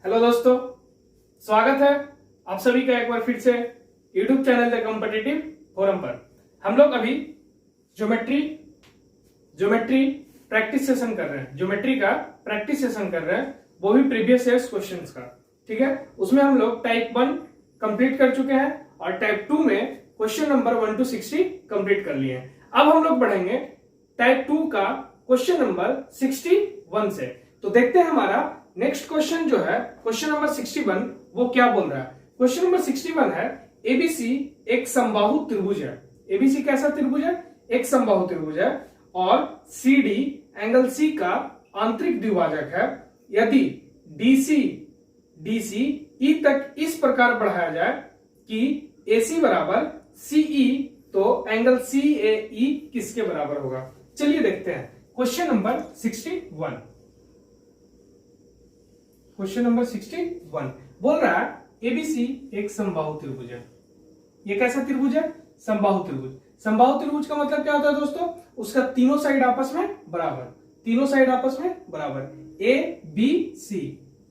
Hello दोस्तों, स्वागत है आप सभी का एक बार फिर से YouTube channel the competitive forum पर। हम लोग अभी ज्योमेट्री प्रैक्टिस सेशन कर रहे हैं। ज्योमेट्री का प्रैक्टिस सेशन कर रहे हैं, वो भी प्रीवियस ईयर्स क्वेश्चंस का। ठीक है, उसमें हम लोग टाइप 1 कंप्लीट कर चुके हैं और टाइप 2 में क्वेश्चन नंबर 1 to 60 कंप्लीट कर लिए हैं। अब हम लोग बढ़ेंगे टाइप 2 का क्वेश्चन नंबर 61 से। तो देखते हैं हमारा नेक्स्ट क्वेश्चन जो है क्वेश्चन नंबर 61 वो क्या बोल रहा है। क्वेश्चन नंबर 61 है एबीसी एक समबाहु त्रिभुज है। एबीसी कैसा त्रिभुज है? एक समबाहु त्रिभुज है और सीडी एंगल सी का आंतरिक द्विभाजक है। यदि डीसी ई तक इस प्रकार बढ़ाया जाए कि एसी बराबर सीई, तो एंगल सीएई किसके बराबर होगा? चलिए देखते हैं क्वेश्चन नंबर 61। क्वेश्चन नंबर 61 बोल रहा है एबीसी एक समबाहु त्रिभुज है। ये कैसा त्रिभुज है? समबाहु त्रिभुज। समबाहु त्रिभुज का मतलब क्या होता है दोस्तों? उसका तीनों साइड आपस में बराबर, तीनों साइड आपस में बराबर। ए B C,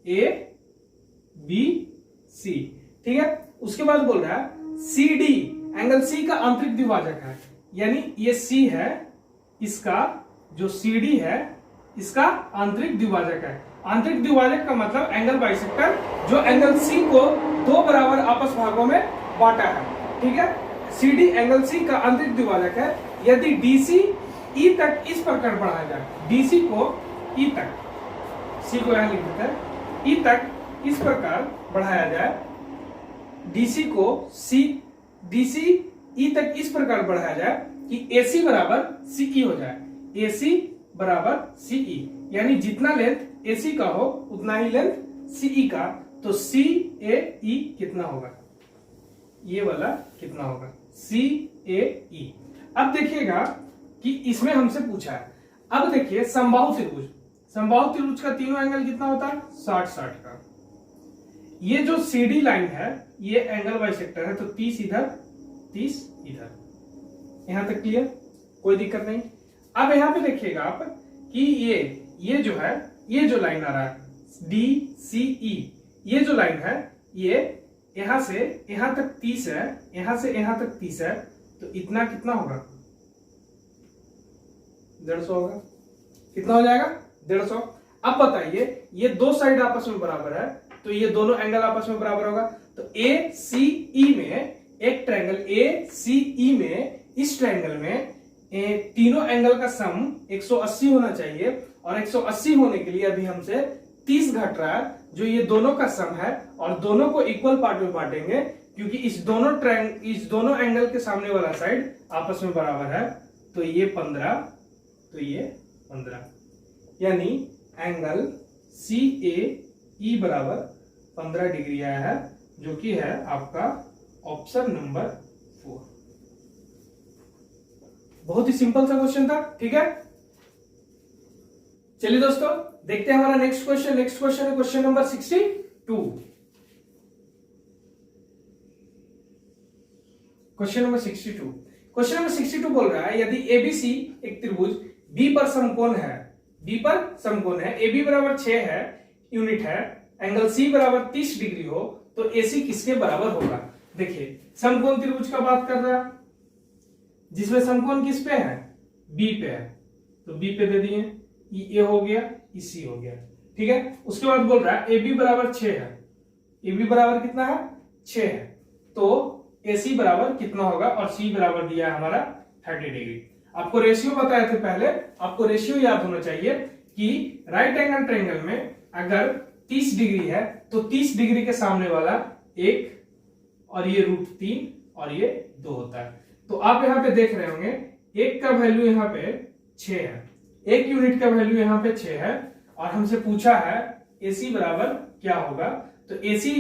A B C, ठीक है। उसके बाद बोल रहा है सी डी एंगल सी का आंतरिक द्विभाजक है। यानी ये सी है, इसका जो सी डी है इसका आंतरिक द्विभाजक है। आंतरिक द्विभाजक का मतलब एंगल बाइसेक्टर, जो एंगल सी को दो बराबर आपस भागों में बांटा है। ठीक है, सी डी एंगल सी का आंतरिक द्विभाजक है। यदि डीसी ई तक इस प्रकार बढ़ाया जाए, डीसी को ई तक, सी को यहां लिख देते हैं, ई तक इस प्रकार बढ़ाया जाए, डीसी को सी, डीसी ई तक इस प्रकार बढ़ाया जाए कि एसी बराबर सीई हो जाए। एसी बराबर सीई, यानी जितना लेंथ एसी का हो उतना ही लेंथ सीई का। तो सी ए ई कितना होगा? ये वाला कितना होगा? सी ए ई। अब देखिएगा कि इसमें हमसे पूछा है। अब देखिए समबाहु त्रिभुज, समबाहु त्रिभुज का तीनों एंगल कितना होता है? 60-60 का। ये जो सीडी लाइन है ये एंगल बाइसेक्टर है, तो 30 इधर 30 इधर। यहां तक क्लियर? कोई दिक्कत नहीं। अब यहां पे देखिएगा आप कि ये जो है, ये जो लाइन आ रहा है डी सी ई, ये जो लाइन है ये यहां से यहां तक 30 है, यहां से यहां तक 30 है, तो इतना कितना होगा? 150 होगा। कितना हो जाएगा? 150। अब बताइए ये दो साइड आपस में बराबर है, तो ये दोनों एंगल आपस में बराबर होगा। तो ए सी ई में एक ट्रायंगल ए सी ई में, इस ट्रायंगल में तीनों एंगल का सम 180 होना चाहिए, और 180 होने के लिए अभी हमसे 30 घट रहा है, जो ये दोनों का सम है, और दोनों को इक्वल पार्ट में बांटेंगे क्योंकि इस दोनों एंगल के सामने वाला साइड आपस में बराबर है। तो ये 15, तो ये 15, यानी एंगल सी ए ई बराबर 15 डिग्री आया है, जो कि है आपका ऑप्शन नंबर 4। बहुत ही सिंपल सा क्वेश्चन था। ठीक है, चलिए दोस्तों देखते हैं हमारा नेक्स्ट क्वेश्चन। नेक्स्ट क्वेश्चन है question number 62। Question number 62, question number 62 बोल रहा है यदि एबीसी एक त्रिभुज बी पर समकोण है, बी पर समकोण है, एबी बराबर 6 है, यूनिट है, एंगल सी बराबर 30 डिग्री हो, तो एसी किसके बराबर होगा? देखिए समकोण त्रिभुज का बात कर रहा है, जिसमें समकोण किस पे है? बी पे है, तो बी पे दे दिए, ए हो गया, सी हो गया। ठीक है, उसके बाद बोल रहा है एबी बराबर 6 है, एबी बराबर कितना है? 6 है, तो एसी बराबर कितना होगा? और सी बराबर दिया है हमारा 30 डिग्री। आपको रेशियो बताए थे पहले, आपको रेशियो याद होना चाहिए कि राइट एंगल ट्रायंगल में अगर 30 डिग्री है तो 30 डिग्री के सामने वाला 1 और ये √3 और ये 2 होता है। तो आप यहां पे देख रहे होंगे 1 का वैल्यू यहां पे 6 है, 1 यूनिट का वैल्यू यहां पे 6 है, और हमसे पूछा है एसी बराबर क्या होगा? तो एसी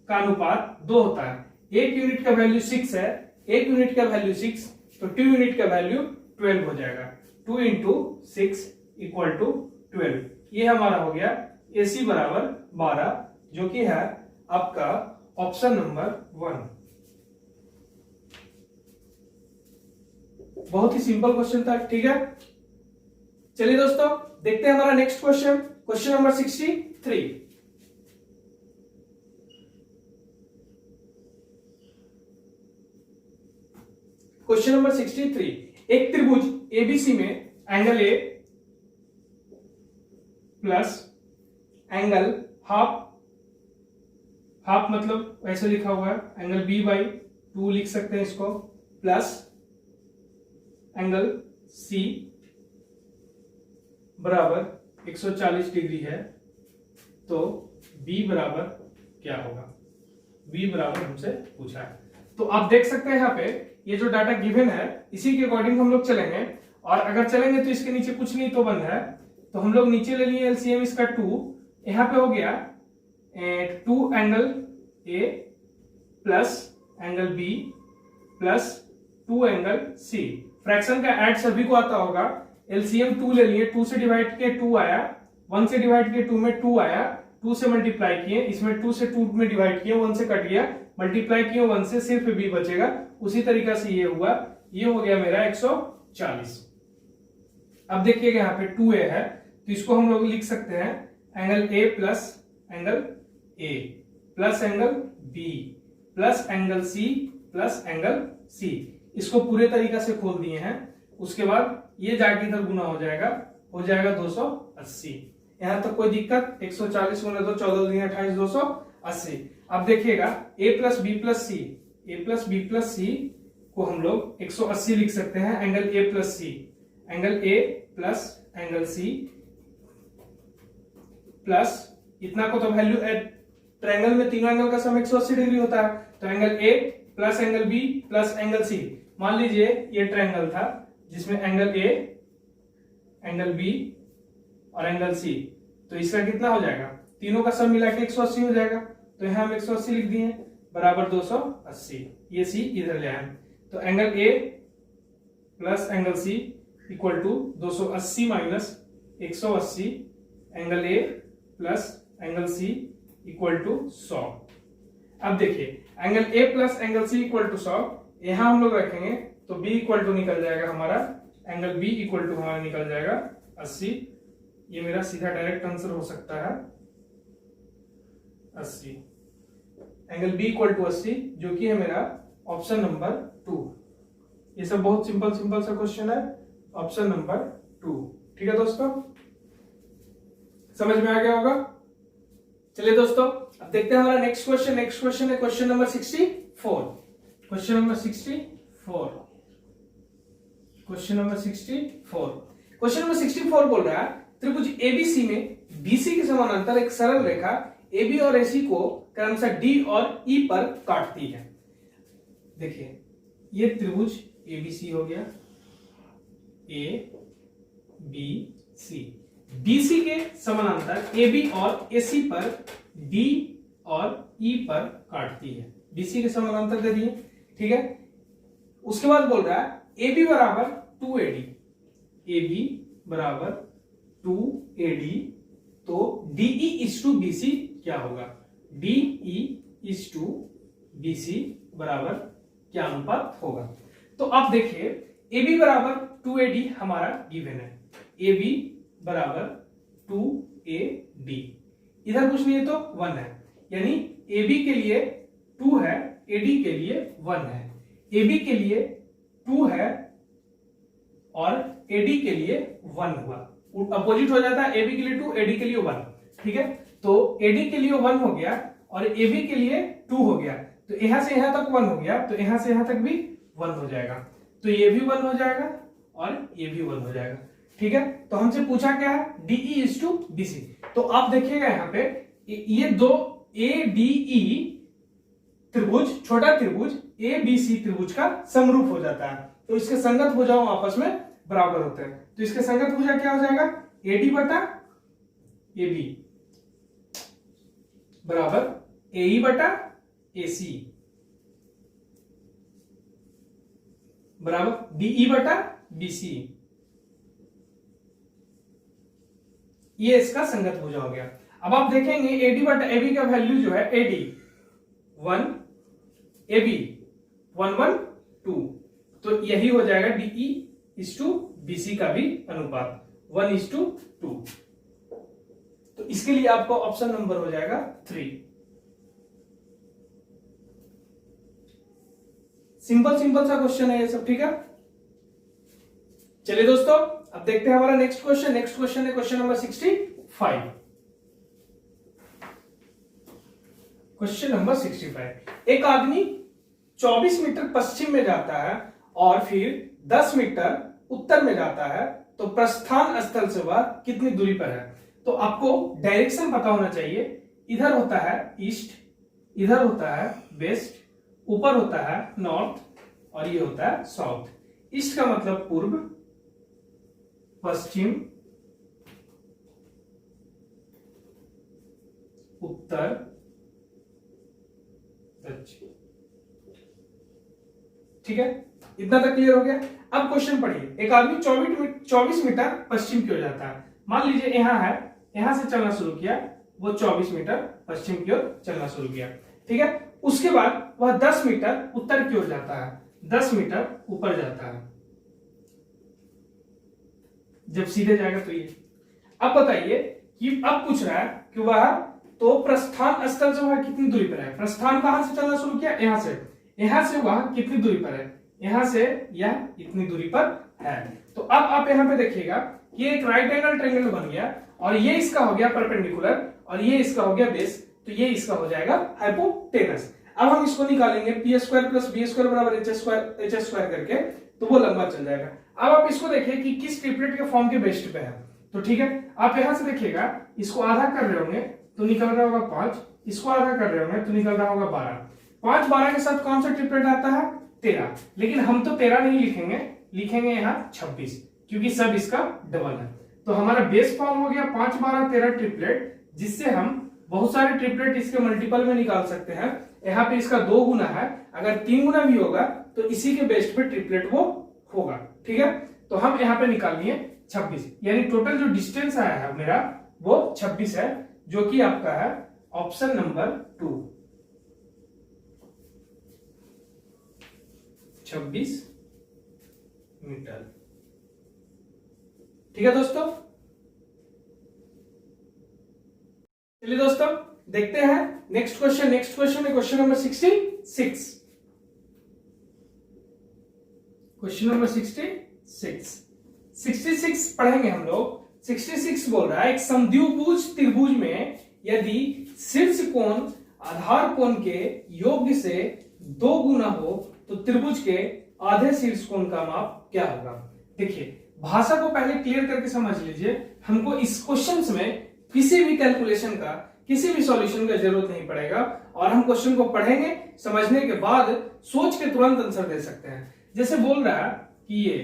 का अनुपात 2 होता है। 1 यूनिट का वैल्यू 6 है, 1 यूनिट का वैल्यू 6, तो 2 यूनिट का वैल्यू 12 हो जाएगा। 2 × 6 = 12। ये हमारा हो गया एसी बराबर 12, जो कि है आपका ऑप्शन नंबर 1। बहुत ही सिंपल क्वेश्चन था। ठीक है, चलिए दोस्तों देखते हैं हमारा next question, question number 63। Question number 63, एक त्रिभुज एबीसी में angle A plus angle half, half मतलब ऐसे लिखा हुआ है एंगल बी बाई 2 लिख सकते हैं इसको, प्लस एंगल सी बराबर 140 डिग्री है, तो बी बराबर क्या होगा, बी बराबर हमसे पूछा है। तो आप देख सकते हैं यहाँ पे ये जो डाटा गिवन है इसी के अकॉर्डिंग हम लोग चलेंगे, और अगर चलेंगे तो इसके नीचे कुछ नहीं तो बंद है, तो हम लोग नीचे ले लिए एलसीएम इसका 2, यहाँ पे हो गया 2 एंगल ए plus angle B plus 2 angle C. Fraction का ऐड सभी को आता होगा, एलसीएम 2 ले लिए, 2 से डिवाइड किए 2 आया, 1 से डिवाइड किए 2 में 2 आया, 2 से मल्टीप्लाई किए, इसमें 2 से 2 में डिवाइड किए 1 से कट गया, मल्टीप्लाई किए 1 से सिर्फ बी बचेगा, उसी तरीका से ये हुआ, ये हो गया मेरा 140। अब देखिएगा यहाँ पे 2a है तो इसको हम लोग लिख सकते हैं एंगल ए प्लस एंगल ए plus angle B plus angle सी प्लस एंगल सी। इसको पूरे तरीका से खोल दिए हैं, उसके बाद ये जाके इधर गुना हो जाएगा 280। यहां तक कोई दिक्कत, 140 गुना 2 14 दूनी 28 280। अब देखिएगा a plus b plus c, a plus b plus c को हम लोग 180 लिख सकते हैं एंगल ए प्लस सी, एंगल ए प्लस एंगल सी प्लस इतना को तो वैल्यू ट्रायंगल में तीनों एंगल का सम 180 डिग्री होता है, तो एंगल ए plus angle B plus angle C. मान लीजिए ये ट्रायंगल था जिसमें एंगल ए एंगल बी और एंगल सी, तो इसका कितना हो जाएगा, तीनों का सम मिला के 180 हो जाएगा, तो यहां हम 180 लिख दिए बराबर 280, ये सी इधर ले आए, तो angle A plus angle C equal to 280 minus 180, angle A plus angle C equal to 100। अब देखिए angle A plus angle C equal to 100, यहां हम लोग रखेंगे तो बी इक्वल टू निकल जाएगा हमारा, एंगल बी इक्वल टू हमारा निकल जाएगा 80, ये मेरा सीधा डायरेक्ट आंसर हो सकता है 80, एंगल बी इक्वल टू 80 जो कि है मेरा ऑप्शन नंबर 2। ये सब बहुत सिंपल सिंपल सा क्वेश्चन है, ऑप्शन नंबर 2। ठीक है दोस्तों, समझ में आ गया होगा। चलिए दोस्तों अब देखते हैं हमारा नेक्स्ट क्वेश्चन। नेक्स्ट क्वेश्चन है question number 64। Question number 64, question number 64, question number 64 बोल रहा है त्रिभुज एबीसी में बीसी के समानांतर एक सरल रेखा एबी और एसी को क्रमशः डी और ई पर काटती है। देखिए ये त्रिभुज एबीसी हो गया, ए बी सी, बीसी के समानांतर एबी और एसी पर डी और ई पर काटती है। बीसी के समानांतर दे दिए, ठीक है। उसके बाद बोल रहा है एबी बराबर 2AD, एबी बराबर 2AD, तो DE इज टू BC क्या होगा, DE इज टू BC बराबर क्या अनुपात होगा। तो आप देखिए AB बराबर 2AD हमारा गिवन है, AB बराबर 2AD, इधर कुछ नहीं है तो 1 है, यानी AB के लिए 2 है, AD के लिए 1 है, AB के लिए 2 है और AD के लिए 1 हुआ, अपोजिट हो जाता है, AB के लिए 2 AD के लिए 1, ठीक है। तो AD के लिए 1 हो गया और AB के लिए 2 हो गया, तो यहां से यहां तक 1 हो गया, तो यहां से यहां तक भी 1 हो जाएगा, तो ये भी 1 हो जाएगा और ये भी 1 हो जाएगा, ठीक है। तो हमसे पूछा क्या है, DE इज टू BC। तो आप देखिएगा यहाँ पे ये दो ADE त्रिभुज, छोटा त्रिभुज ABC त्रिभुज का समरूप हो जाता है, तो इसके संगत भुजाओं आपस में बराबर होते हैं, तो इसके संगत भुजा क्या हो जाएगा, AD बटा AB बराबर AE बटा AC बराबर DE बटा BC, ये इसका संगत भुजा हो गया। अब आप देखेंगे AD बटा AB का वैल्यू जो है AD 1, AB 1 1 2, तो यही हो जाएगा DE इज टू BC का भी अनुपात 1:2। तो इसके लिए आपका ऑप्शन नंबर हो जाएगा 3। सिंपल सिंपल सा क्वेश्चन है ये सब, ठीक है। चलिए दोस्तों, अब देखते हैं हमारा नेक्स्ट क्वेश्चन। नेक्स्ट क्वेश्चन है क्वेश्चन नंबर 65। Question number 65। एक आदमी 24 मीटर पश्चिम में जाता है और फिर 10 मीटर उत्तर में जाता है, तो प्रस्थान स्थल से वह कितनी दूरी पर है। तो आपको डायरेक्शन पता होना चाहिए। इधर होता है ईस्ट, इधर होता है वेस्ट, ऊपर होता है नॉर्थ और ये होता है साउथ। ईस्ट का मतलब पूर्व, पश्चिम, उत्तर, दक्षिण। ठीक है, इतना तक क्लियर हो गया। अब क्वेश्चन पढ़िए। एक आदमी 24 मीटर पश्चिम की ओर जाता है। मान लीजिए यहां है, यहां से चलना शुरू किया, वो 24 मीटर पश्चिम की ओर चलना शुरू किया, ठीक है। उसके बाद वह 10 मीटर उत्तर की ओर जाता है, 10 मीटर ऊपर जाता है। जब सीधे जाएगा तो ये। अब बताइए कि अब पूछ रहा है कि वह तो प्रस्थान स्थल से वह कितनी दूरी पर है। प्रस्थान कहां से चलना शुरू किया, यहां से। यहां से वह कितनी दूरी पर है, यहां से यह इतनी दूरी पर है। तो अब आप यहां पे देखिएगा कि एक राइट एंगल ट्रायंगल बन गया और ये इसका हो गया परपेंडिकुलर और ये इसका हो गया बेस, तो ये इसका हो जाएगा हाइपोटेनस। अब हम इसको निकालेंगे P square plus B square बराबर एच स्क्वायर करके, तो वो लंबा चल जाएगा। अब आप इसको देखिए कि किस ट्रिपलेट के फॉर्म के बेस्ट पे है। तो ठीक है, आप यहां से देखिएगा, इसको आधा कर रहे होंगे तो निकल रहा होगा 5, इसको आधा कर रहे होंगे तो निकल रहा होगा 12। 5 12 के साथ कौन सा ट्रिपलेट आता है, 13। लेकिन हम तो 13 नहीं लिखेंगे, लिखेंगे यहाँ 26, क्योंकि सब इसका डबल है। तो हमारा बेस फॉर्म हो गया 5 12 13 ट्रिपलेट, जिससे हम बहुत सारे ट्रिपलेट इसके मल्टीपल में निकाल सकते हैं। यहाँ पे इसका 2 गुना है, अगर 3 गुना भी होगा तो इसी के बेस पे ट्रिपलेट वो होगा, ठीक है। तो हम यहाँ पे निकाल लिए 26, यानी टोटल जो डिस्टेंस आया है मेरा वो 26 है, जो कि आपका है ऑप्शन नंबर 2, 26 मीटर। ठीक है दोस्तों, चलिए दोस्तों देखते हैं नेक्स्ट क्वेश्चन। नेक्स्ट क्वेश्चन है क्वेश्चन नंबर 66। क्वेश्चन नंबर 66 पढ़ेंगे हम लोग। 66 बोल रहा है एक समद्विभुज त्रिभुज में यदि शीर्ष कोण आधार कोण के योग से 2 गुना हो तो त्रिभुज के आधे शीर्ष कोण का माप क्या होगा। देखिए, भाषा को पहले क्लियर करके समझ लीजिए। हमको इस क्वेश्चन में किसी भी कैलकुलेशन का, किसी भी सॉल्यूशन का जरूरत नहीं पड़ेगा, और हम क्वेश्चन को पढ़ेंगे, समझने के बाद सोच के तुरंत आंसर दे सकते हैं। जैसे बोल रहा है कि ये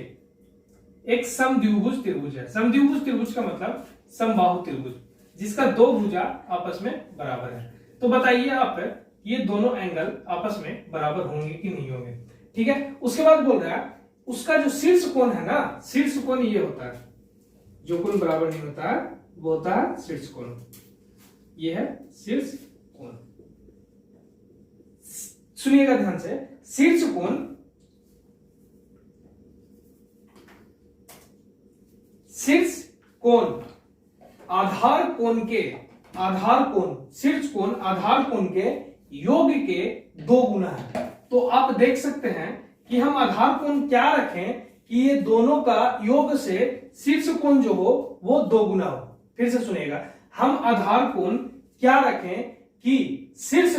एक समद्विभुज त्रिभुज है। समद्विभुज त्रिभुज का मतलब समबाहु त्रिभुज, जिसका 2 भुजा आपस में बराबर है। तो बताइए आप, ये दोनों एंगल आपस में बराबर होंगे कि नहीं होंगे, ठीक है। उसके बाद बोल रहा है उसका जो शीर्ष कोण है ना, शीर्ष कोण ये होता है, जो कोण बराबर नहीं होता है वो होता है शीर्ष कोण। ये है शीर्ष कोण। सुनिएगा ध्यान से, शीर्ष कोण आधार कोण के, शीर्ष कोण आधार कोण के योग के 2 गुना है। तो आप देख सकते हैं कि हम आधार कोण क्या रखें कि ये दोनों का योग से शीर्ष कोण जो हो वो 2 गुना हो। फिर से सुनिएगा, हम आधार कोण क्या रखें कि शीर्ष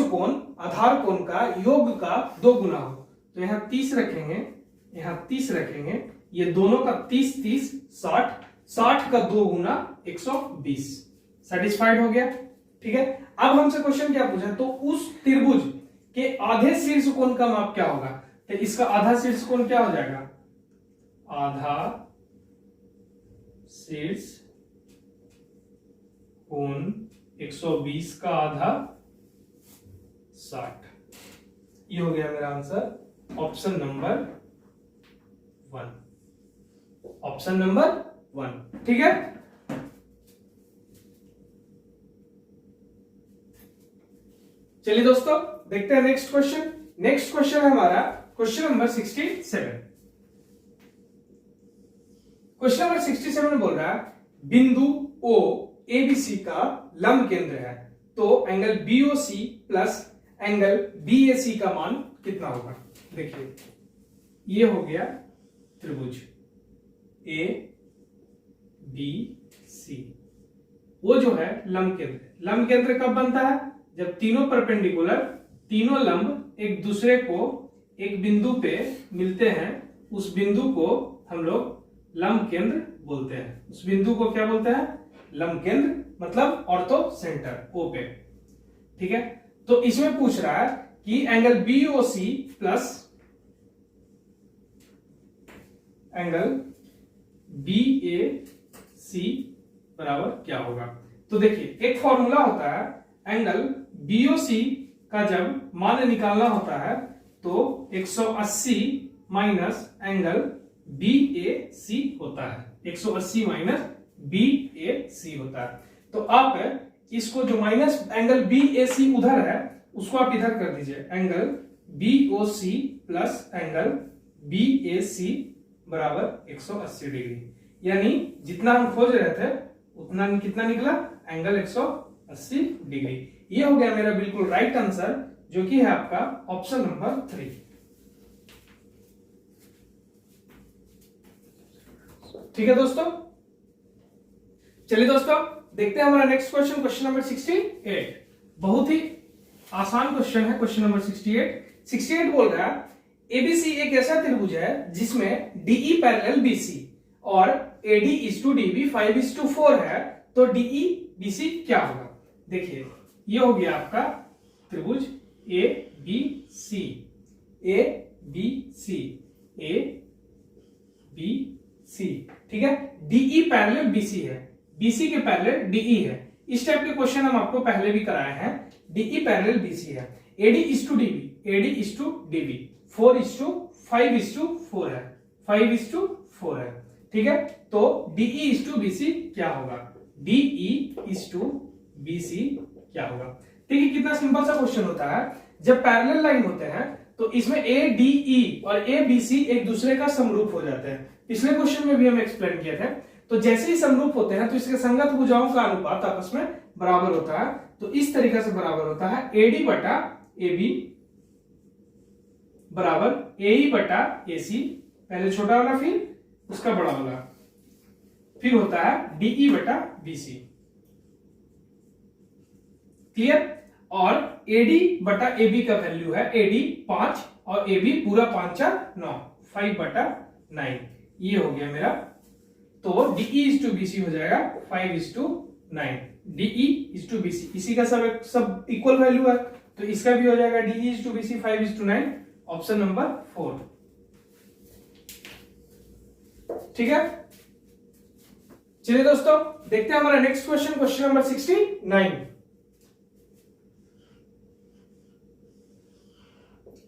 कोण आधार कोण का योग का 2 गुना हो। तो यहां 30 रखेंगे, यहां 30 रखेंगे, ये दोनों का 30 30 60, 60 का 2 गुना 120। सेटिस्फाइड हो गया, ठीक है। अब हमसे क्वेश्चन क्या पूछा, तो उस त्रिभुज के आधे शीर्ष कोण का माप क्या होगा। तो इसका आधा शीर्ष कोण क्या हो जाएगा, आधा शीर्ष कोण 120 का आधा 60। ये हो गया मेरा answer, option number 1, option number 1, ठीक है। चलिए दोस्तों देखते हैं नेक्स्ट क्वेश्चन। नेक्स्ट क्वेश्चन है हमारा क्वेश्चन नंबर 67। क्वेश्चन नंबर 67 बोल रहा है बिंदु O ABC का लंब केंद्र है, तो angle BOC plus angle BAC का मान कितना होगा। देखिए ये हो गया त्रिभुज ए बी सी, वो जो है लंब केंद्र। लंब केंद्र कब बनता है? जब तीनों परपेंडिकुलर, तीनों लंब एक दूसरे को एक बिंदु पे मिलते हैं, उस बिंदु को हम लोग लंब केंद्र बोलते हैं। उस बिंदु को क्या बोलते हैं? लंब केंद्र, मतलब ऑर्थो सेंटर ओ पे। ठीक है, तो इसमें पूछ रहा है कि angle BOC plus angle BAC बराबर क्या होगा। तो देखिए एक फॉर्मूला होता है एंगल बीओसी का, जब मान निकालना होता है तो 180 माइनस एंगल बीएसी होता है। 180 माइनस बीएसी होता है। तो आप इसको जो माइनस एंगल बीएसी उधर है उसको आप इधर कर दीजिए, angle BOC plus angle BAC बराबर 180 डिग्री। यानी जितना हम खोज रहे थे उतना कितना निकला? Angle 180 degree. ये हो गया मेरा बिल्कुल राइट आंसर, जो कि है आपका ऑप्शन नंबर 3। ठीक है दोस्तों, चलिए दोस्तों देखते हैं हमारा नेक्स्ट क्वेश्चन, क्वेश्चन नंबर 68। बहुत ही आसान क्वेश्चन है क्वेश्चन नंबर 68। 68 बोल रहा है एबीसी एक ऐसा त्रिभुज है जिसमें डीई पैरेलल बीसी और एडी इज टू डीबी 5:4 है, तो डीई बीसी क्या होगा। देखिए ये हो गया आपका त्रिभुज A B C, A B C, A B C. ठीक है, डीई पैरेलल बीसी है, बीसी के पैरेलल डीई है। इस टाइप के क्वेश्चन हम आपको पहले भी कराए हैं। डीई पैरेलल बीसी है, AD is to DB, AD is to DB 4:5:4 है, 5:4 है। ठीक है, तो डीई इज टू बीसी क्या होगा, डीई इज टू बीसी क्या होगा। ठीक है, कितना सिंपल सा क्वेश्चन होता है। जब पैरेलल लाइन होते हैं तो इसमें ए डी ई और ए बी सी एक दूसरे का समरूप हो जाते हैं। पिछले क्वेश्चन में भी हम एक्सप्लेन किए थे। तो जैसे ही समरूप होते हैं तो इसके संगत भुजाओं का अनुपात आपस में बराबर होता है। तो इस तरीके से बराबर होता है, एडी बटा ए बी बराबर ए बटा ए सी, पहले छोटा वाला फिर उसका बड़ा वाला, फिर होता है डीई बटा बीसी। क्लियर। और एडी बटा एबी का वैल्यू है, एडी 5 और एबी पूरा 5×4=9, 5/9। ये हो गया मेरा। तो डीई इज टू बीसी हो जाएगा 5:9, डीई इज टू बीसी, इसी का सब इक्वल वैल्यू है, तो इसका भी हो जाएगा DE is to BC 5:9, option number 4। ठीक है, चलिए दोस्तों देखते हैं हमारा next question, question number 69।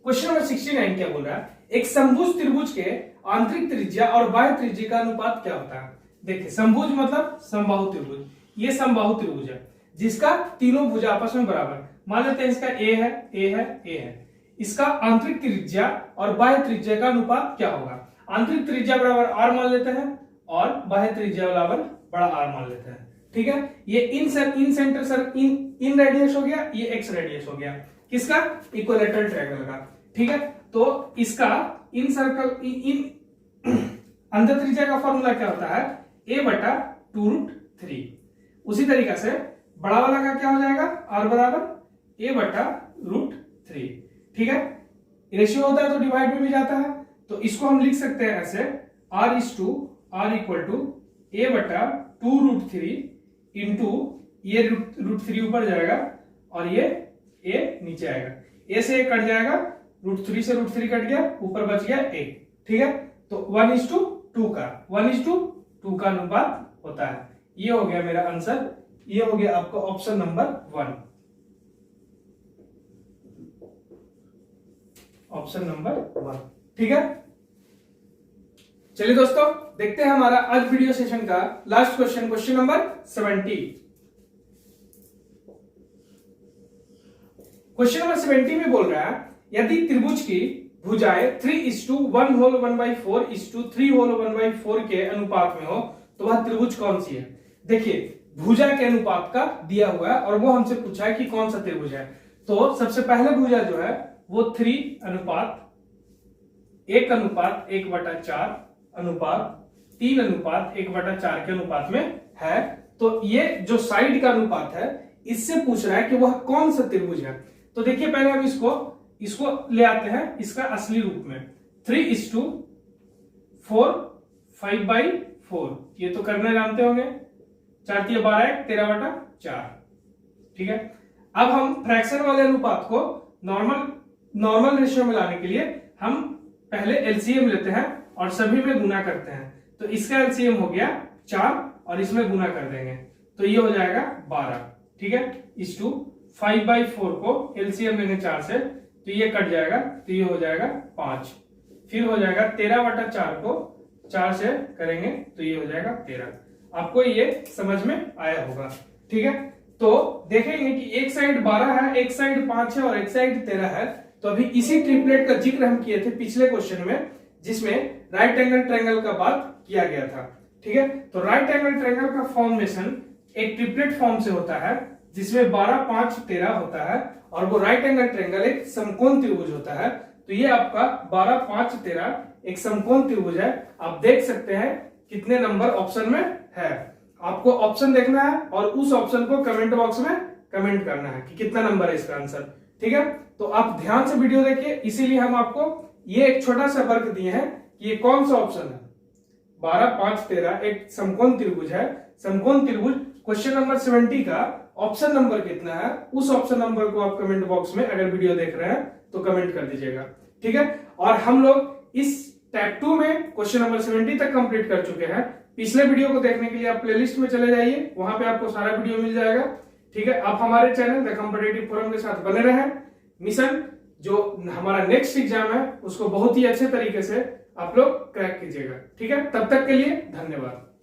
Question number 69 क्या बोल रहा है, एक समभुज त्रिभुज के आंतरिक त्रिज्या और बाह्य त्रिज्या का अनुपात क्या होता है। देखिए समभुज मतलब समबाहु त्रिभुज, ये समबाहु त्रिभुज है जिसका तीनों भुजा आपस में बराबर। मान लेते हैं इसका ए है, ए है, ए है। इसका आंतरिक त्रिज्या और बाह्य त्रिज्या का अनुपात क्या होगा। आंतरिक त्रिज्या बराबर आर मान लेते हैं और बाह्य त्रिज्या बराबर बड़ा आर मान लेते हैं। ठीक है, ये इन सेंटर सर इन रेडियस हो गया, ये एक्स रेडियस हो गया किसका, इक्विलेटरल ट्रायंगल का। ठीक है, तो इसका इन सर्कल इन अंतर त्रिज्या का फॉर्मूला क्या होता है, a/2√3। उसी तरीके से बड़ा वाला का क्या हो जाएगा, r बराबर a/√3। ठीक है, रेशियो होता है तो डिवाइड में भी जाता है, तो इसको हम लिख सकते हैं ऐसे, r = a/2√3 इंटू ये √3 ऊपर जाएगा और ये a नीचे आएगा, a से a कट जाएगा, √3 से √3 कट गया, ऊपर बच गया a। ठीक है, तो 1:2 का अनुपात होता है। ये हो गया मेरा आंसर, ये हो गया आपका ऑप्शन नंबर 1, ऑप्शन नंबर 1। ठीक है, चलिए दोस्तों देखते हैं हमारा आज वीडियो सेशन का last question, question number 70। Question number 70 में बोल रहा है, यदि त्रिभुज की भुजाएं 3:1/4:3:1/4 के अनुपात में हो तो वह त्रिभुज कौन सी है। देखिए भुजा के अनुपात का दिया हुआ है और वो हमसे पूछा है कि कौन सा त्रिभुज है। तो सबसे पहले भुजा जो है वो 3:1/4/3:1/4 के अनुपात में है। तो ये जो साइड का अनुपात है इससे पूछ रहा है कि वह कौन सा त्रिभुज है। तो देखिए पहले हम इसको ले आते हैं इसका असली रूप में। 3:4 5/4 ये तो करना जानते होंगे। 4×3=12 13/4। ठीक है, अब हम फ्रैक्शन वाले अनुपात को नॉर्मल रेशियो में लाने के लिए हम पहले एलसीएम लेते हैं और सभी में गुना करते हैं। तो इसका एलसीएम हो गया 4 और इसमें गुना कर देंगे तो ये हो जाएगा 12। ठीक है, 5/4 को एलसीएम लेंगे 4 से तो ये कट जाएगा तो ये हो जाएगा 5। फिर हो जाएगा 13/4 को 4 से करेंगे तो ये हो जाएगा 13। आपको ये समझ में आया होगा। ठीक है, तो देखेंगे कि एक साइड 12 है, एक साइड 5 है और एक साइड 13 है। तो अभी इसी ट्रिपलेट का जिक्र हम किए थे पिछले क्वेश्चन में जिसमें राइट एंगल ट्रायंगल का बात किया गया था। ठीक है, तो राइट एंगल ट्रायंगल का फॉर्मेशन एक ट्रिपलेट फॉर्म से होता है जिसमें 12 5 13 होता है और वो राइट एंगल ट्रायंगल एक समकोण त्रिभुज होता है। तो ये आपका 12 5 13 एक समकोण त्रिभुज है। आप देख सकते हैं कितने नंबर ऑप्शन में है। आपको ऑप्शन देखना है और उस ऑप्शन को कमेंट बॉक्स में कमेंट करना है कि कितना नंबर है इसका आंसर। ठीक है, तो आप ध्यान से वीडियो देखिए, इसीलिए हम आपको ये एक छोटा सा वर्क दिए हैं कि ये कौन सा ऑप्शन है। 12 5 13 एक समकोण त्रिभुज है। समकोण त्रिभुज क्वेश्चन नंबर 70 का ऑप्शन नंबर कितना है उस ऑप्शन नंबर को आप कमेंट बॉक्स में अगर वीडियो देख रहे हैं तो कमेंट कर दीजिएगा। ठीक है, और हम लोग इस टाइप 2 में क्वेश्चन नंबर 70 तक कंप्लीट कर चुके हैं। पिछले वीडियो को देखने के लिए आप प्लेलिस्ट में चले जाइए, वहां पे आपको सारा वीडियो मिल जाएगा। ठीक है, आप हमारे चैनल द कॉम्पिटिटिव फोरम के साथ बने रहें। मिशन जो हमारा नेक्स्ट एग्जाम है उसको बहुत ही अच्छे तरीके से आप लोग क्रैक कीजिएगा। ठीक है, तब तक के लिए धन्यवाद।